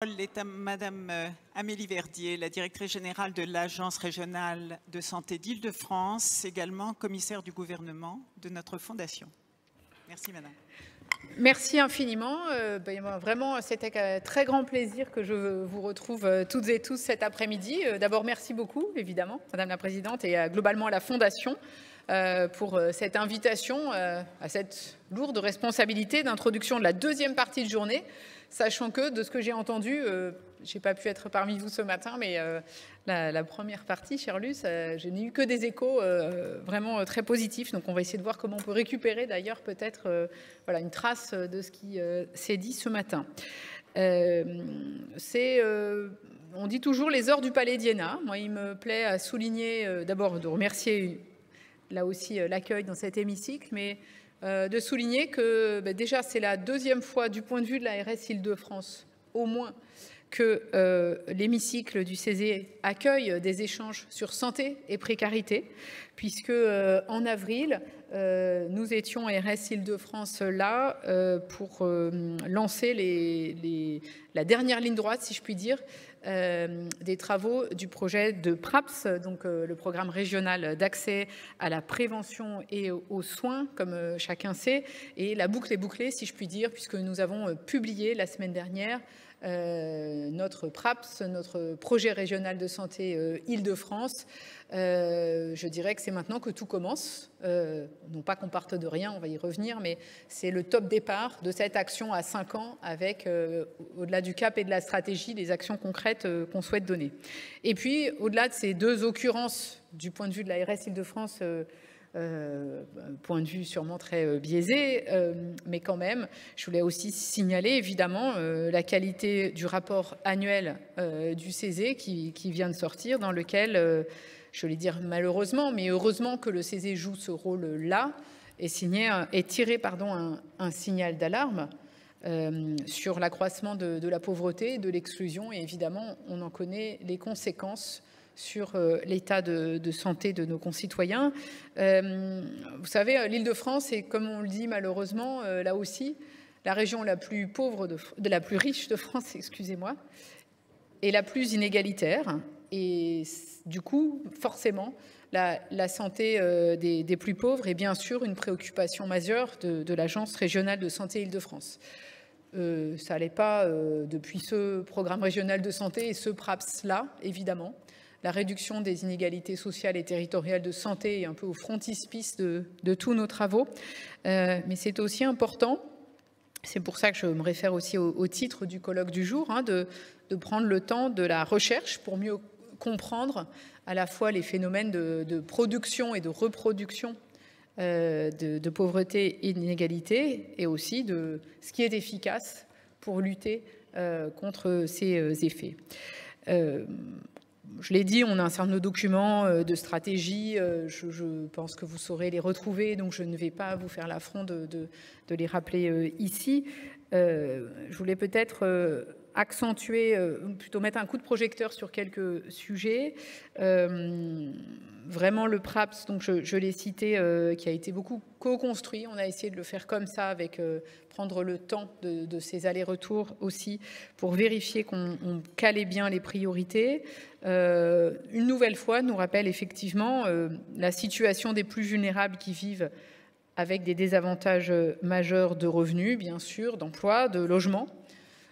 Est à Madame Amélie Verdier, la directrice générale de l'Agence régionale de santé d'Île-de-France, également commissaire du gouvernement de notre fondation. Merci Madame. Merci infiniment. Vraiment, c'était un très grand plaisir que je vous retrouve toutes et tous cet après-midi. D'abord, merci beaucoup, évidemment, Madame la Présidente, et globalement à la Fondation pour cette invitation à cette lourde responsabilité d'introduction de la deuxième partie de journée, sachant que, de ce que j'ai entendu, je n'ai pas pu être parmi vous ce matin, mais la première partie, cher Luce, je n'ai eu que des échos vraiment très positifs. Donc on va essayer de voir comment on peut récupérer d'ailleurs peut-être voilà, une trace de ce qui s'est dit ce matin. On dit toujours les heures du Palais d'Iéna. Moi, il me plaît à souligner, d'abord de remercier là aussi l'accueil dans cet hémicycle, mais de souligner que déjà c'est la deuxième fois du point de vue de la RS Île-de-France, au moins, que l'hémicycle du CESE accueille des échanges sur santé et précarité, puisque en avril, nous étions RS Île-de-France là pour lancer la dernière ligne droite, si je puis dire, des travaux du projet de PRAPS, donc le programme régional d'accès à la prévention et aux soins, comme chacun sait. Et la boucle est bouclée, si je puis dire, puisque nous avons publié la semaine dernière notre PRAPS, notre projet régional de santé Île-de-France. Je dirais que c'est maintenant que tout commence. Non pas qu'on parte de rien, on va y revenir, mais c'est le top départ de cette action à 5 ans avec, au-delà du cap et de la stratégie, les actions concrètes qu'on souhaite donner. Et puis, au-delà de ces deux occurrences du point de vue de la RS Île-de-France, point de vue sûrement très biaisé, mais quand même, je voulais aussi signaler évidemment la qualité du rapport annuel du CESE qui vient de sortir, dans lequel, je vais dire malheureusement, mais heureusement que le CESE joue ce rôle-là, et tiré un signal d'alarme sur l'accroissement de la pauvreté et de l'exclusion, et évidemment, on en connaît les conséquences sur l'état de santé de nos concitoyens. Vous savez, l'Île-de-France est, comme on le dit malheureusement, là aussi, la région la plus pauvre, la plus riche de France, excusez-moi, et la plus inégalitaire. Et du coup, forcément, la santé des plus pauvres est bien sûr une préoccupation majeure de l'Agence régionale de santé Île-de-France. Ça n'allait pas depuis ce programme régional de santé et ce PRAPS-là, évidemment. La réduction des inégalités sociales et territoriales de santé est un peu au frontispice de tous nos travaux. Mais c'est aussi important, c'est pour ça que je me réfère aussi au titre du colloque du jour, de prendre le temps de la recherche pour mieux comprendre à la fois les phénomènes de production et de reproduction de pauvreté et d'inégalité, et aussi de ce qui est efficace pour lutter contre ces effets. Je l'ai dit, on a un certain nombre de documents de stratégie. Je pense que vous saurez les retrouver, donc je ne vais pas vous faire l'affront de les rappeler ici. Je voulais peut-être accentuer, plutôt mettre un coup de projecteur sur quelques sujets. Vraiment le PRAPS, donc je l'ai cité, qui a été beaucoup co-construit. On a essayé de le faire comme ça, avec prendre le temps de ces allers-retours aussi, pour vérifier qu'on calait bien les priorités. Une nouvelle fois, nous rappelle effectivement la situation des plus vulnérables qui vivent avec des désavantages majeurs de revenus, bien sûr, d'emploi, de logement,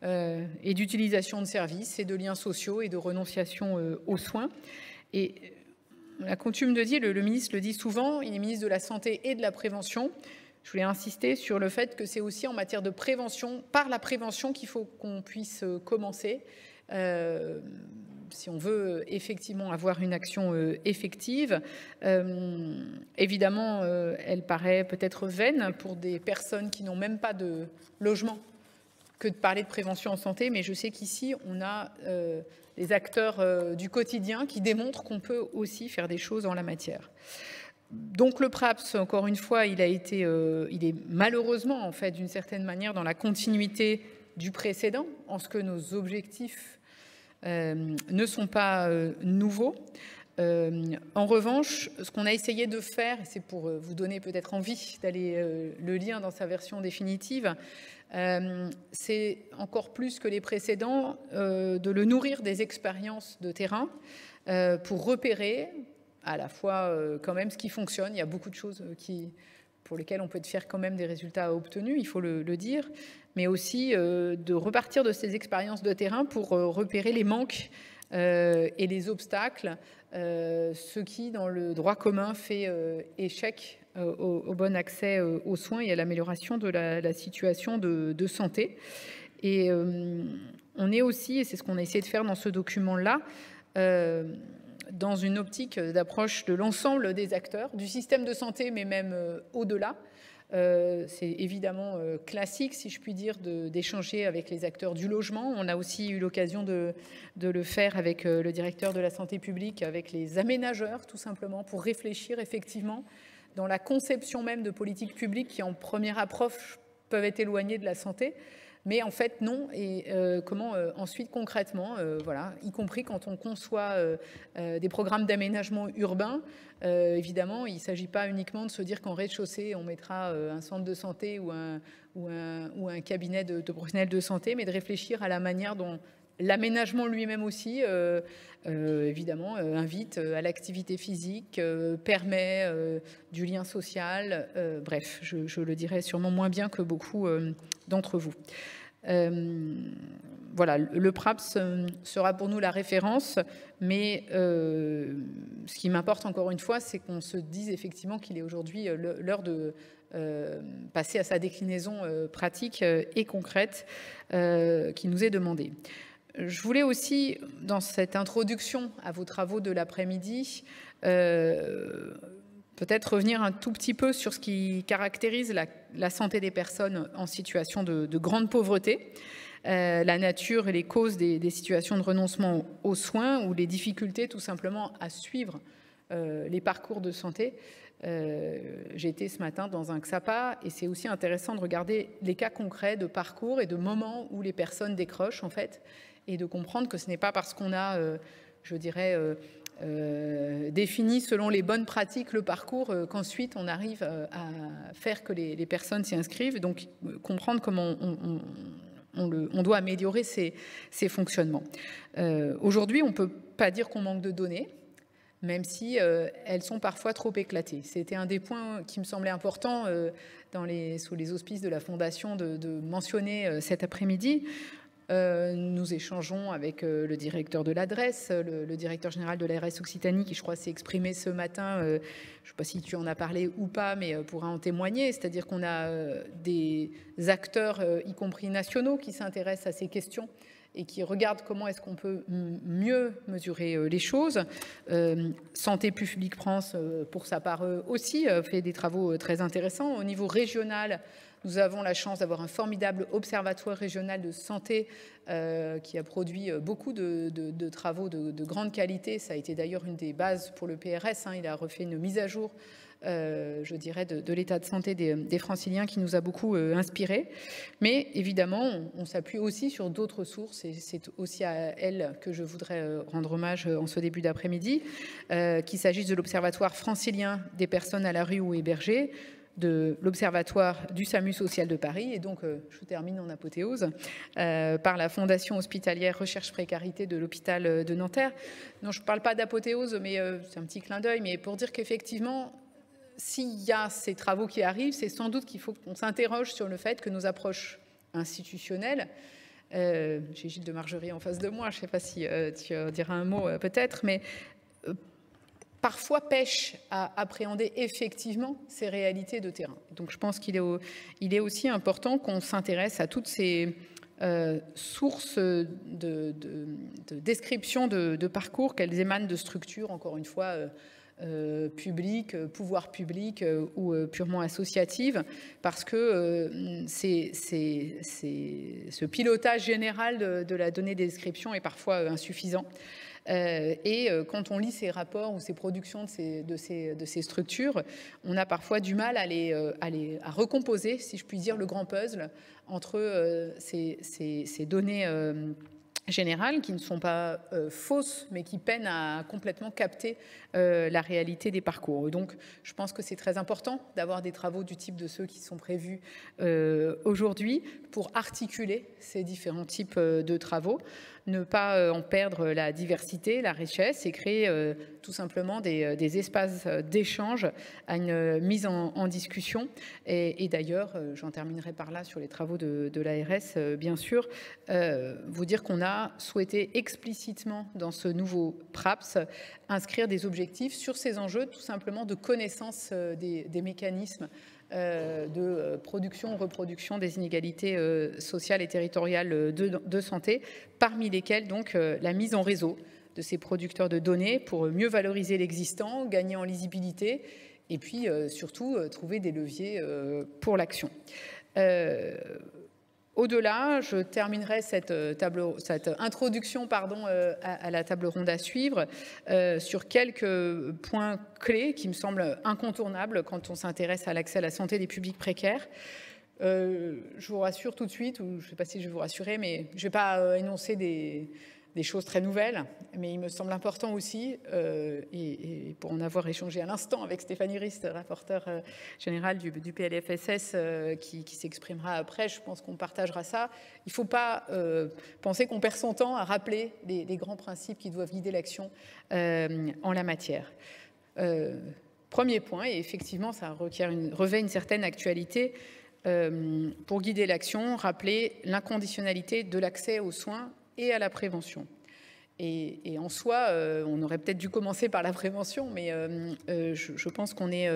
et d'utilisation de services et de liens sociaux et de renonciation aux soins. Et la coutume de dire, le ministre le dit souvent, il est ministre de la Santé et de la Prévention. Je voulais insister sur le fait que c'est aussi en matière de prévention, par la prévention, qu'il faut qu'on puisse commencer. Si on veut effectivement avoir une action effective. Évidemment, elle paraît peut-être vaine pour des personnes qui n'ont même pas de logement que de parler de prévention en santé, mais je sais qu'ici, on a les acteurs du quotidien qui démontrent qu'on peut aussi faire des choses en la matière. Donc le PRAPS, encore une fois, il est malheureusement, en fait, d'une certaine manière, dans la continuité du précédent, en ce que nos objectifs ne sont pas nouveaux. En revanche, ce qu'on a essayé de faire, et c'est pour vous donner peut-être envie d'aller le lire dans sa version définitive, c'est encore plus que les précédents de le nourrir des expériences de terrain pour repérer à la fois quand même ce qui fonctionne. Il y a beaucoup de choses pour lesquelles on peut être fier quand même des résultats obtenus, il faut le dire, mais aussi de repartir de ces expériences de terrain pour repérer les manques et les obstacles, ce qui, dans le droit commun, fait échec au bon accès aux soins et à l'amélioration de la situation de santé. Et on est aussi, et c'est ce qu'on a essayé de faire dans ce document-là, dans une optique d'approche de l'ensemble des acteurs, du système de santé, mais même au-delà. C'est évidemment classique, si je puis dire, d'échanger avec les acteurs du logement. On a aussi eu l'occasion de le faire avec le directeur de la santé publique, avec les aménageurs, tout simplement, pour réfléchir effectivement dans la conception même de politiques publiques qui, en première approche, peuvent être éloignées de la santé. Mais en fait, non. Et comment ensuite, concrètement, voilà, y compris quand on conçoit des programmes d'aménagement urbain, évidemment, il ne s'agit pas uniquement de se dire qu'en rez-de-chaussée, on mettra un centre de santé ou un cabinet de professionnels de santé, mais de réfléchir à la manière dont l'aménagement lui-même aussi, évidemment, invite à l'activité physique, permet du lien social. Bref, je le dirais sûrement moins bien que beaucoup d'entre vous. Voilà, le PRAPS sera pour nous la référence, mais ce qui m'importe encore une fois, c'est qu'on se dise effectivement qu'il est aujourd'hui l'heure de passer à sa déclinaison pratique et concrète qui nous est demandée. Je voulais aussi, dans cette introduction à vos travaux de l'après-midi, peut-être revenir un tout petit peu sur ce qui caractérise la santé des personnes en situation de grande pauvreté, la nature et les causes des situations de renoncement aux soins ou les difficultés tout simplement à suivre les parcours de santé. J'ai été ce matin dans un XAPA et c'est aussi intéressant de regarder les cas concrets de parcours et de moments où les personnes décrochent en fait, et de comprendre que ce n'est pas parce qu'on a, je dirais, défini selon les bonnes pratiques le parcours qu'ensuite on arrive à faire que les personnes s'y inscrivent. Donc comprendre comment on doit améliorer ces fonctionnements. Aujourd'hui, on ne peut pas dire qu'on manque de données, même si elles sont parfois trop éclatées. C'était un des points qui me semblait important sous les auspices de la Fondation de mentionner cet après-midi. Nous échangeons avec le directeur de l'adresse, le directeur général de l'ARS Occitanie, qui je crois s'est exprimé ce matin, je ne sais pas si tu en as parlé ou pas, mais pourra en témoigner, c'est-à-dire qu'on a des acteurs, y compris nationaux, qui s'intéressent à ces questions et qui regardent comment est-ce qu'on peut mieux mesurer les choses. Santé publique France, pour sa part aussi, fait des travaux très intéressants. Au niveau régional, nous avons la chance d'avoir un formidable observatoire régional de santé qui a produit beaucoup de travaux de grande qualité. Ça a été d'ailleurs une des bases pour le PRS. Il a refait une mise à jour, je dirais, de l'état de santé des Franciliens qui nous a beaucoup inspirés. Mais évidemment, on s'appuie aussi sur d'autres sources et c'est aussi à elles que je voudrais rendre hommage en ce début d'après-midi, qu'il s'agisse de l'Observatoire francilien des personnes à la rue ou hébergées, de l'Observatoire du SAMU social de Paris, et donc, je termine en apothéose, par la Fondation hospitalière Recherche Précarité de l'hôpital de Nanterre. Non, je ne parle pas d'apothéose, mais c'est un petit clin d'œil, mais pour dire qu'effectivement, s'il y a ces travaux qui arrivent, c'est sans doute qu'il faut qu'on s'interroge sur le fait que nos approches institutionnelles, j'ai Gilles de Margerie en face de moi, je ne sais pas si tu diras un mot peut-être, mais parfois pêche à appréhender effectivement ces réalités de terrain. Donc je pense qu'il est aussi important qu'on s'intéresse à toutes ces sources de description de parcours, qu'elles émanent de structures, encore une fois, publiques, pouvoir public ou purement associatives, parce que ce pilotage général de la donnée des descriptions est parfois insuffisant. Et quand on lit ces rapports ou ces productions de ces structures, on a parfois du mal à recomposer, si je puis dire, le grand puzzle entre ces données générales qui ne sont pas fausses, mais qui peinent à complètement capter la réalité des parcours. Et donc, je pense que c'est très important d'avoir des travaux du type de ceux qui sont prévus aujourd'hui pour articuler ces différents types de travaux, ne pas en perdre la diversité, la richesse et créer tout simplement des espaces d'échange à une mise en discussion. Et d'ailleurs, j'en terminerai par là sur les travaux de l'ARS, bien sûr, vous dire qu'on a souhaité explicitement dans ce nouveau PRAPS inscrire des objectifs sur ces enjeux tout simplement de connaissance des mécanismes de production, reproduction des inégalités sociales et territoriales de santé, parmi lesquelles donc la mise en réseau de ces producteurs de données pour mieux valoriser l'existant, gagner en lisibilité et puis surtout trouver des leviers pour l'action. Au-delà, je terminerai cette introduction à la table ronde à suivre sur quelques points clés qui me semblent incontournables quand on s'intéresse à l'accès à la santé des publics précaires. Je vous rassure tout de suite, ou je ne sais pas si je vais vous rassurer, mais je ne vais pas énoncer des choses très nouvelles, mais il me semble important aussi, et pour en avoir échangé à l'instant avec Stéphanie Rist, rapporteure générale du PLFSS, qui s'exprimera après, je pense qu'on partagera ça. Il ne faut pas penser qu'on perd son temps à rappeler les grands principes qui doivent guider l'action en la matière. Premier point, et effectivement ça revêt une certaine actualité, pour guider l'action, rappeler l'inconditionnalité de l'accès aux soins et à la prévention. Et en soi, on aurait peut-être dû commencer par la prévention, mais je pense qu'on est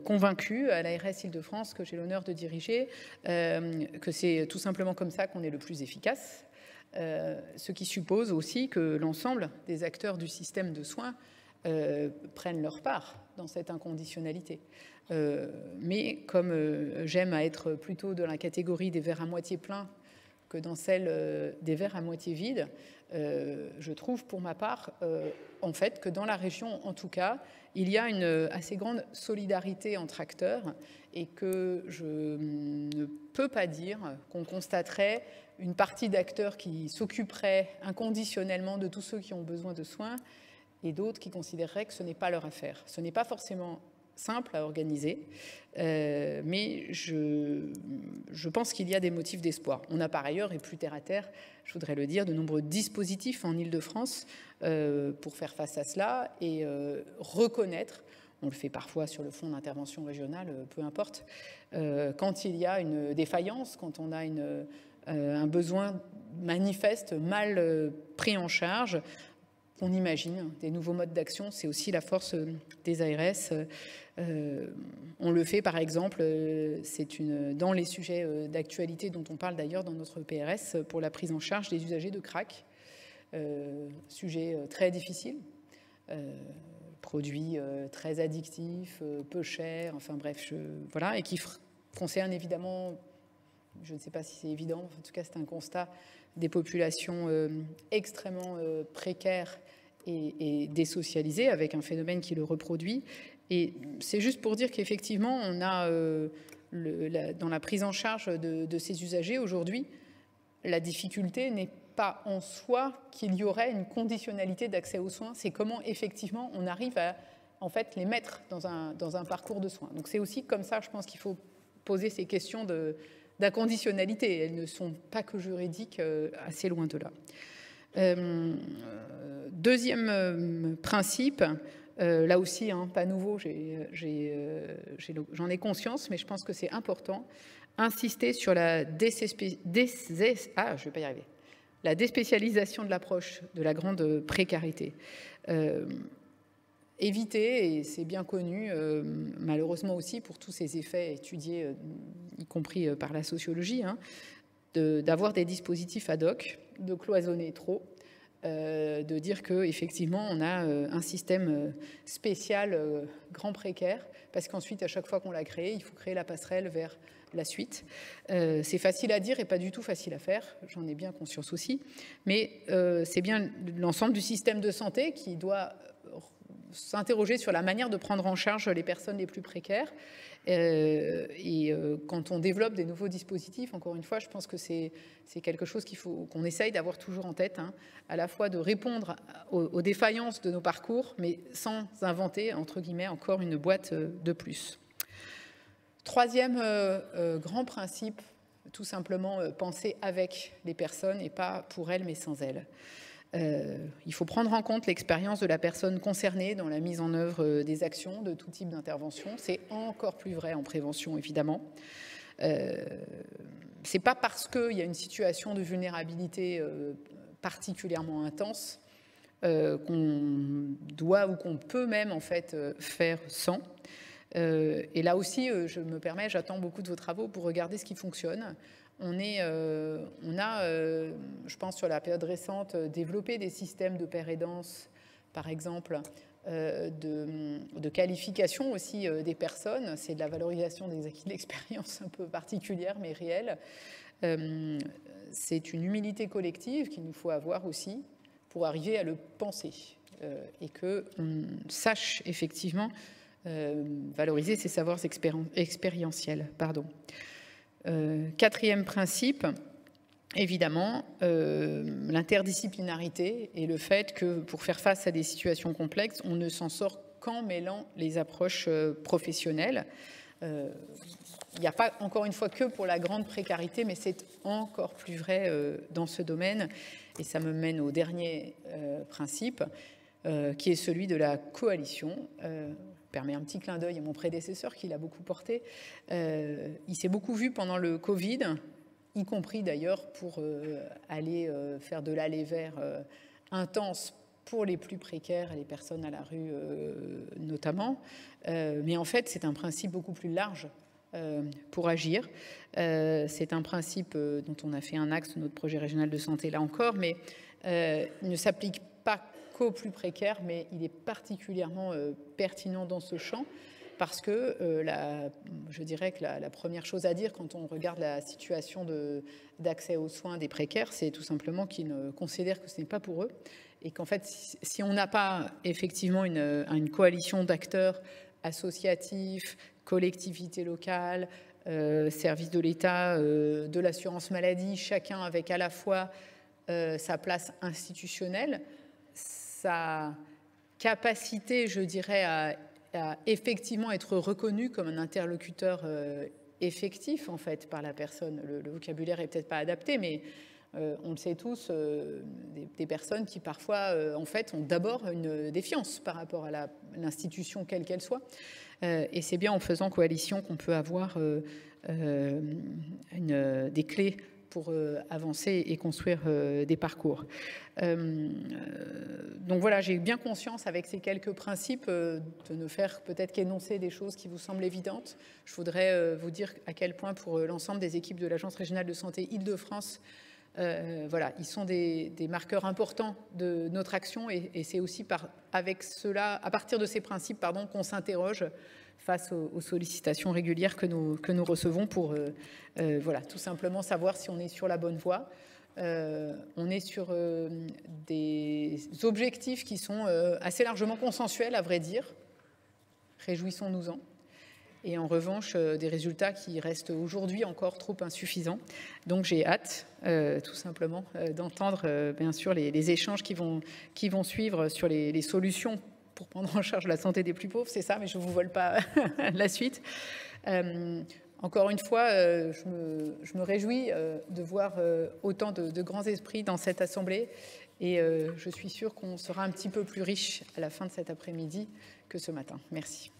convaincu à l'ARS Île-de-France, que j'ai l'honneur de diriger, que c'est tout simplement comme ça qu'on est le plus efficace, ce qui suppose aussi que l'ensemble des acteurs du système de soins prennent leur part dans cette inconditionnalité. Mais comme j'aime à être plutôt dans la catégorie des verres à moitié pleins que dans celle des verres à moitié vides, je trouve pour ma part, en fait, que dans la région, en tout cas, il y a une assez grande solidarité entre acteurs et que je ne peux pas dire qu'on constaterait une partie d'acteurs qui s'occuperaient inconditionnellement de tous ceux qui ont besoin de soins et d'autres qui considéreraient que ce n'est pas leur affaire. Ce n'est pas forcément simple à organiser, mais je pense qu'il y a des motifs d'espoir. On a par ailleurs, et plus terre à terre, je voudrais le dire, de nombreux dispositifs en Île-de-France pour faire face à cela et reconnaître, on le fait parfois sur le fonds d'intervention régionale, peu importe, quand il y a une défaillance, quand on a un besoin manifeste, mal pris en charge, on imagine des nouveaux modes d'action. C'est aussi la force des ARS. On le fait par exemple, dans les sujets d'actualité dont on parle d'ailleurs dans notre PRS pour la prise en charge des usagers de crack. Sujet très difficile, produit très addictif, peu cher, enfin bref, voilà, et qui concerne évidemment, je ne sais pas si c'est évident, en tout cas c'est un constat, des populations extrêmement précaires et désocialisées, avec un phénomène qui le reproduit. Et c'est juste pour dire qu'effectivement, on a, dans la prise en charge de ces usagers aujourd'hui, la difficulté n'est pas en soi qu'il y aurait une conditionnalité d'accès aux soins, c'est comment effectivement on arrive à en fait, les mettre dans un parcours de soins. Donc c'est aussi comme ça, je pense qu'il faut poser ces questions d'inconditionnalité. Elles ne sont pas que juridiques, assez loin de là. Deuxième principe, là aussi, hein, pas nouveau, j'en ai conscience, mais je pense que c'est important, insister sur la déspécialisation de l'approche de la grande précarité. Éviter, et c'est bien connu, malheureusement aussi pour tous ces effets étudiés, y compris par la sociologie, hein, d'avoir des dispositifs ad hoc, de cloisonner trop, de dire qu'effectivement on a un système spécial grand précaire, parce qu'ensuite à chaque fois qu'on l'a créé, il faut créer la passerelle vers la suite. C'est facile à dire et pas du tout facile à faire, j'en ai bien conscience aussi, mais c'est bien l'ensemble du système de santé qui doit s'interroger sur la manière de prendre en charge les personnes les plus précaires. Quand on développe des nouveaux dispositifs, encore une fois, je pense que c'est quelque chose qu'on essaye d'avoir toujours en tête, hein, à la fois de répondre aux défaillances de nos parcours, mais sans inventer, entre guillemets, encore une boîte de plus. Troisième grand principe, tout simplement penser avec les personnes et pas pour elles, mais sans elles. Il faut prendre en compte l'expérience de la personne concernée dans la mise en œuvre des actions de tout type d'intervention. C'est encore plus vrai en prévention, évidemment. C'est pas parce qu'il y a une situation de vulnérabilité particulièrement intense qu'on doit ou qu'on peut même en fait faire sans. Et là aussi, je me permets, j'attends beaucoup de vos travaux pour regarder ce qui fonctionne. On a, je pense, sur la période récente, développé des systèmes de pair aidance, par exemple, de qualification aussi des personnes. C'est de la valorisation des acquis de l'expérience un peu particulière, mais réelle. C'est une humilité collective qu'il nous faut avoir aussi pour arriver à le penser et qu'on sache effectivement valoriser ces savoirs expérientiels. Quatrième principe, évidemment, l'interdisciplinarité et le fait que pour faire face à des situations complexes, on ne s'en sort qu'en mêlant les approches professionnelles. Il n'y a pas, encore une fois, que pour la grande précarité, mais c'est encore plus vrai dans ce domaine. Et ça me mène au dernier principe, qui est celui de la coalition. Permet un petit clin d'œil à mon prédécesseur qui l'a beaucoup porté. Il s'est beaucoup vu pendant le Covid, y compris d'ailleurs pour aller faire de l'aller vers intense pour les plus précaires et les personnes à la rue notamment. Mais en fait, c'est un principe beaucoup plus large pour agir. C'est un principe dont on a fait un axe de notre projet régional de santé là encore, mais il ne s'applique pas qu'aux plus précaires, mais il est particulièrement pertinent dans ce champ parce que je dirais que la première chose à dire quand on regarde la situation d'accès aux soins des précaires, c'est tout simplement qu'ils considèrent que ce n'est pas pour eux et qu'en fait, si on n'a pas effectivement une coalition d'acteurs associatifs, collectivités locales, services de l'État, de l'assurance maladie, chacun avec à la fois sa place institutionnelle, sa capacité, je dirais, à effectivement être reconnu comme un interlocuteur effectif, en fait, par la personne. Le vocabulaire est peut-être pas adapté, mais on le sait tous, des personnes qui parfois, en fait, ont d'abord une défiance par rapport à l'institution, quelle qu'elle soit. Et c'est bien en faisant coalition qu'on peut avoir des clés pour avancer et construire des parcours. Donc voilà, j'ai bien conscience avec ces quelques principes de ne faire peut-être qu'énoncer des choses qui vous semblent évidentes. Je voudrais vous dire à quel point pour l'ensemble des équipes de l'Agence régionale de santé Île-de-France, voilà, ils sont des marqueurs importants de notre action et c'est aussi avec cela, à partir de ces principes, qu'on s'interroge face aux sollicitations régulières que nous recevons pour voilà, tout simplement savoir si on est sur la bonne voie. On est sur des objectifs qui sont assez largement consensuels, à vrai dire. Réjouissons-nous-en. Et en revanche, des résultats qui restent aujourd'hui encore trop insuffisants. Donc j'ai hâte, tout simplement, d'entendre, bien sûr, les échanges qui vont suivre sur les solutions pour prendre en charge la santé des plus pauvres, c'est ça, mais je ne vous vole pas la suite. Encore une fois, je me réjouis de voir autant de grands esprits dans cette assemblée et je suis sûre qu'on sera un petit peu plus riche à la fin de cet après-midi que ce matin. Merci.